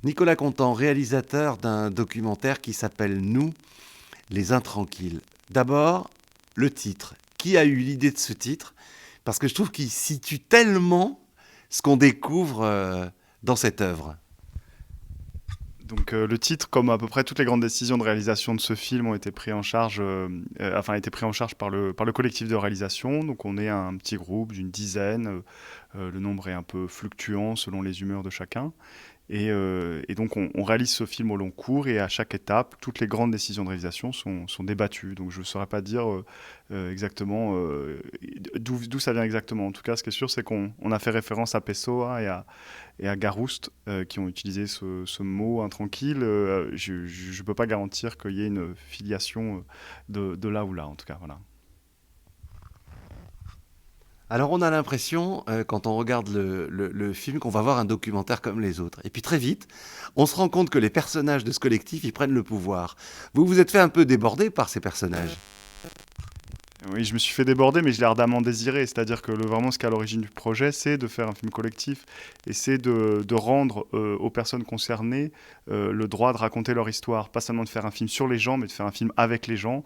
Nicolas Contant, réalisateur d'un documentaire qui s'appelle Nous, les intranquilles. D'abord, le titre. Qui a eu l'idée de ce titre? Parce que je trouve qu'il situe tellement ce qu'on découvre dans cette œuvre. Donc le titre, comme à peu près toutes les grandes décisions de réalisation de ce film, ont été pris en charge, été pris en charge par le collectif de réalisation. Donc on est un petit groupe d'une dizaine. Le nombre est un peu fluctuant selon les humeurs de chacun. Et donc on réalise ce film au long cours et à chaque étape, toutes les grandes décisions de réalisation sont débattues. Donc je ne saurais pas dire exactement d'où ça vient exactement. En tout cas, ce qui est sûr, c'est qu'on a fait référence à Pessoa et à Garouste qui ont utilisé ce mot intranquille. Je ne peux pas garantir qu'il y ait une filiation de là ou là, en tout cas. Voilà. Alors on a l'impression, quand on regarde le film, qu'on va voir un documentaire comme les autres. Et puis très vite, on se rend compte que les personnages de ce collectif, ils prennent le pouvoir. Vous vous êtes fait un peu déborder par ces personnages. Oui, je me suis fait déborder, mais je l'ai ardemment désiré. C'est-à-dire que vraiment, ce qui est à l'origine du projet, c'est de faire un film collectif et c'est de rendre aux personnes concernées le droit de raconter leur histoire. Pas seulement de faire un film sur les gens, mais de faire un film avec les gens.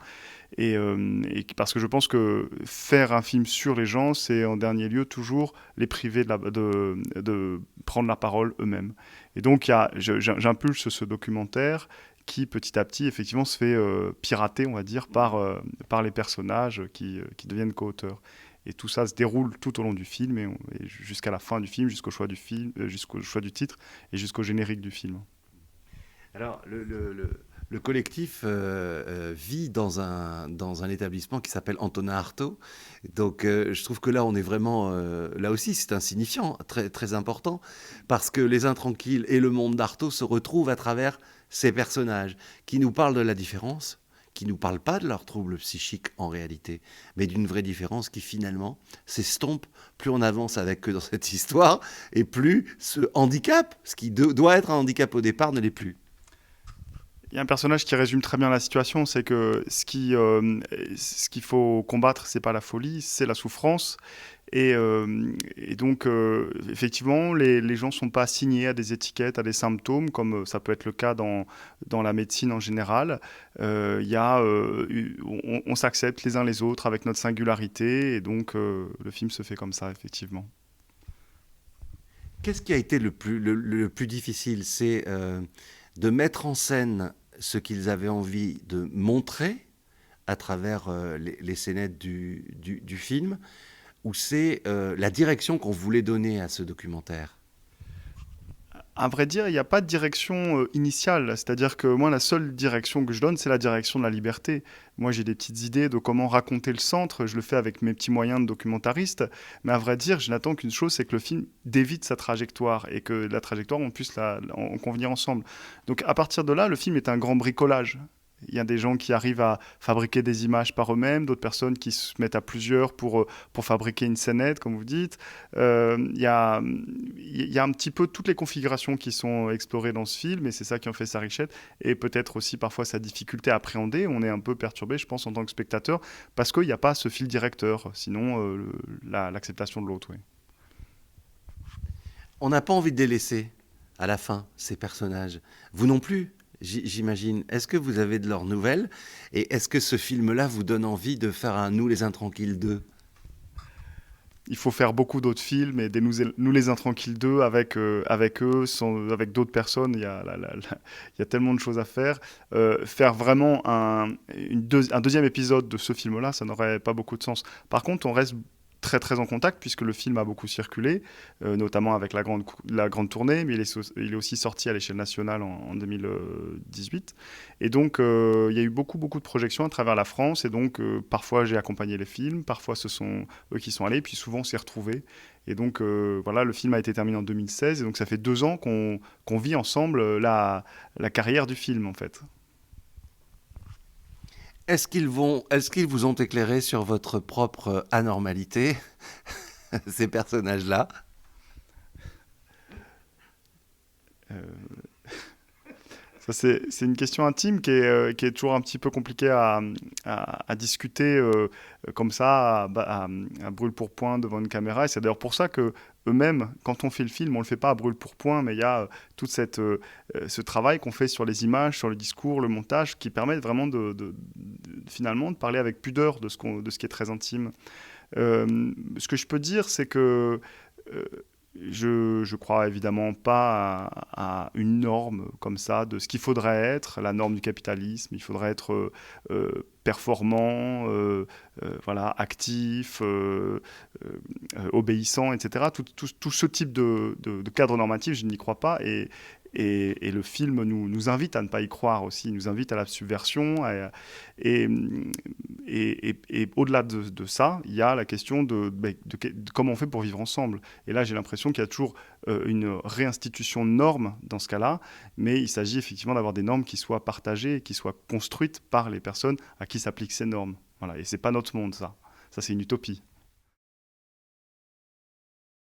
Parce que je pense que faire un film sur les gens, c'est en dernier lieu toujours les priver de prendre la parole eux-mêmes. Et donc, j'impulse ce documentaire qui petit à petit effectivement se fait pirater, on va dire, par les personnages qui deviennent co-auteurs. Et tout ça se déroule tout au long du film et jusqu'à la fin du film, jusqu'au choix du film, jusqu'au choix du titre et jusqu'au générique du film. Alors, le collectif vit dans un établissement qui s'appelle Antonin Artaud. Donc, je trouve que là, on est vraiment. Là aussi, c'est un signifiant très, très important. Parce que les intranquilles et le monde d'Artaud se retrouvent à travers ces personnages qui nous parlent de la différence, qui ne nous parlent pas de leurs troubles psychiques en réalité, mais d'une vraie différence qui finalement s'estompe plus on avance avec eux dans cette histoire et plus ce handicap, ce qui doit être un handicap au départ, ne l'est plus. Il y a un personnage qui résume très bien la situation, c'est que ce qu'il faut combattre, c'est pas la folie, c'est la souffrance. Et donc, effectivement, les gens ne sont pas assignés à des étiquettes, à des symptômes, comme ça peut être le cas dans la médecine en général. On s'accepte les uns les autres avec notre singularité, et donc le film se fait comme ça, effectivement. Qu'est-ce qui a été le plus difficile? C'est de mettre en scène ce qu'ils avaient envie de montrer à travers les scénettes du film, ou c'est la direction qu'on voulait donner à ce documentaire? À vrai dire, il n'y a pas de direction initiale. C'est-à-dire que moi, la seule direction que je donne, c'est la direction de la liberté. Moi, j'ai des petites idées de comment raconter le centre. Je le fais avec mes petits moyens de documentariste. Mais à vrai dire, je n'attends qu'une chose, c'est que le film dévite sa trajectoire et que la trajectoire, on puisse en convenir ensemble. Donc, à partir de là, le film est un grand bricolage. Il y a des gens qui arrivent à fabriquer des images par eux-mêmes, d'autres personnes qui se mettent à plusieurs pour fabriquer une scénette, comme vous dites. Il y a un petit peu toutes les configurations qui sont explorées dans ce film, et c'est ça qui en fait sa richesse, et peut-être aussi parfois sa difficulté à appréhender. On est un peu perturbé, je pense, en tant que spectateur, parce qu'il n'y a pas ce fil directeur, sinon l'acceptation de l'autre, oui. On n'a pas envie de délaisser à la fin ces personnages. Vous non plus, j'imagine. Est-ce que vous avez de leurs nouvelles? Et est-ce que ce film-là vous donne envie de faire un Nous les Intranquilles 2? Il faut faire beaucoup d'autres films et des Nous les Intranquilles 2 avec eux, avec d'autres personnes. Il y a tellement de choses à faire. Faire vraiment un deuxième épisode de ce film-là, ça n'aurait pas beaucoup de sens. Par contre, on reste très très en contact puisque le film a beaucoup circulé, notamment avec la grande tournée, mais il est aussi sorti à l'échelle nationale en 2018. Et donc il y a eu beaucoup beaucoup de projections à travers la France et donc parfois j'ai accompagné les films, parfois ce sont eux qui sont allés, puis souvent on s'est retrouvés. Et donc voilà, le film a été terminé en 2016 et donc ça fait 2 ans qu'on vit ensemble la carrière du film en fait. Est-ce qu'ils vous ont éclairé sur votre propre anormalité, ces personnages-là? Euh, Ça, c'est une question intime qui est toujours un petit peu compliquée à discuter comme ça, à brûle-pourpoint devant une caméra. Et c'est d'ailleurs pour ça que eux-mêmes, quand on fait le film, on le fait pas à brûle-pourpoint, mais il y a tout ce travail qu'on fait sur les images, sur le discours, le montage, qui permet vraiment finalement de parler avec pudeur de ce qui est très intime. Ce que je peux dire, c'est que euh, je crois évidemment pas à une norme comme ça de ce qu'il faudrait être, la norme du capitalisme. Il faudrait être performant, voilà, actif, obéissant, etc. Tout ce type de cadre normatif, je n'y crois pas. Et le film nous invite à ne pas y croire aussi, il nous invite à la subversion. Et, et au-delà de ça, il y a la question de comment on fait pour vivre ensemble. Et là, j'ai l'impression qu'il y a toujours une réinstitution de normes dans ce cas-là, mais il s'agit effectivement d'avoir des normes qui soient partagées, qui soient construites par les personnes à qui s'appliquent ces normes. Voilà. Et c'est pas notre monde, ça. Ça, c'est une utopie.